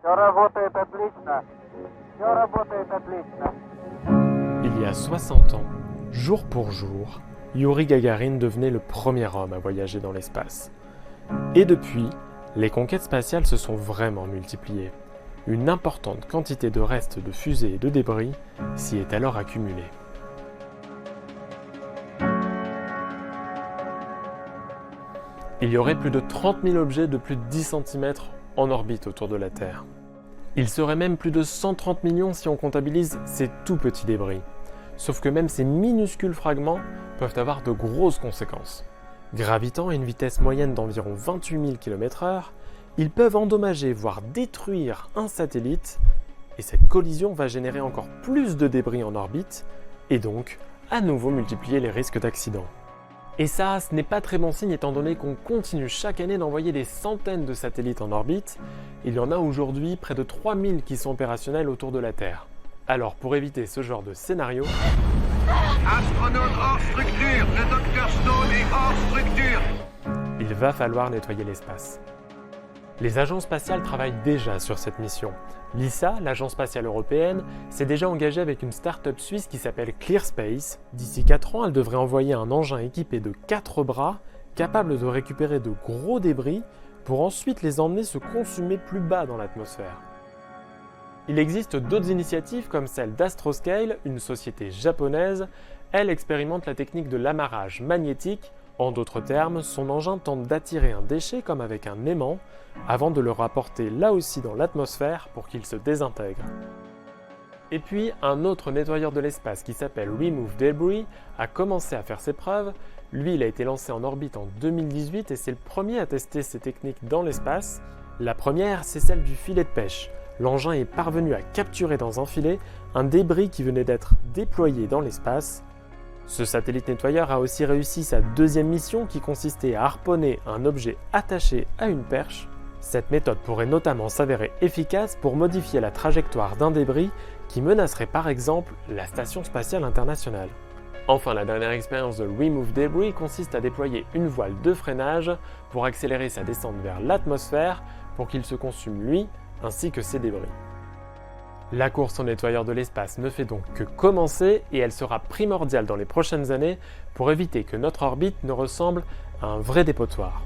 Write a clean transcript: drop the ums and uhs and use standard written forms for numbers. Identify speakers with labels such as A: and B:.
A: Все работает отлично. Все работает отлично.
B: Il y a 60 ans, jour pour jour, Youri Gagarin devenait le premier homme à voyager dans l'espace. Et depuis, les conquêtes spatiales se sont vraiment multipliées. Une importante quantité de restes de fusées et de débris s'y est alors accumulée. Il y aurait plus de 30 000 objets de plus de 10 cm en orbite autour de la Terre. Il serait même plus de 130 millions si on comptabilise ces tout petits débris. Sauf que même ces minuscules fragments peuvent avoir de grosses conséquences. Gravitant à une vitesse moyenne d'environ 28 000 km/h, ils peuvent endommager, voire détruire un satellite, et cette collision va générer encore plus de débris en orbite, et donc à nouveau multiplier les risques d'accident. Et ça, ce n'est pas très bon signe étant donné qu'on continue chaque année d'envoyer des centaines de satellites en orbite. Il y en a aujourd'hui près de 3000 qui sont opérationnels autour de la Terre. Alors pour éviter ce genre de scénario,
C: Astronaute hors structure, le docteur Stone est hors structure.
B: il va falloir nettoyer l'espace. Les agences spatiales travaillent déjà sur cette mission. L'ESA, l'agence spatiale européenne, s'est déjà engagée avec une start-up suisse qui s'appelle ClearSpace. D'ici 4 ans, elle devrait envoyer un engin équipé de 4 bras, capable de récupérer de gros débris, pour ensuite les emmener se consumer plus bas dans l'atmosphère. Il existe d'autres initiatives comme celle d'Astroscale, une société japonaise. Elle expérimente la technique de l'amarrage magnétique. En d'autres termes, son engin tente d'attirer un déchet comme avec un aimant, avant de le rapporter là aussi dans l'atmosphère pour qu'il se désintègre. Et puis, un autre nettoyeur de l'espace qui s'appelle Remove Debris a commencé à faire ses preuves. Lui, il a été lancé en orbite en 2018 et c'est le premier à tester ces techniques dans l'espace. La première, c'est celle du filet de pêche. L'engin est parvenu à capturer dans un filet un débris qui venait d'être déployé dans l'espace. Ce satellite nettoyeur a aussi réussi sa deuxième mission qui consistait à harponner un objet attaché à une perche. Cette méthode pourrait notamment s'avérer efficace pour modifier la trajectoire d'un débris qui menacerait par exemple la Station spatiale internationale. Enfin, la dernière expérience de Remove Debris consiste à déployer une voile de freinage pour accélérer sa descente vers l'atmosphère pour qu'il se consume lui ainsi que ses débris. La course au nettoyeur de l'espace ne fait donc que commencer et elle sera primordiale dans les prochaines années pour éviter que notre orbite ne ressemble à un vrai dépotoir.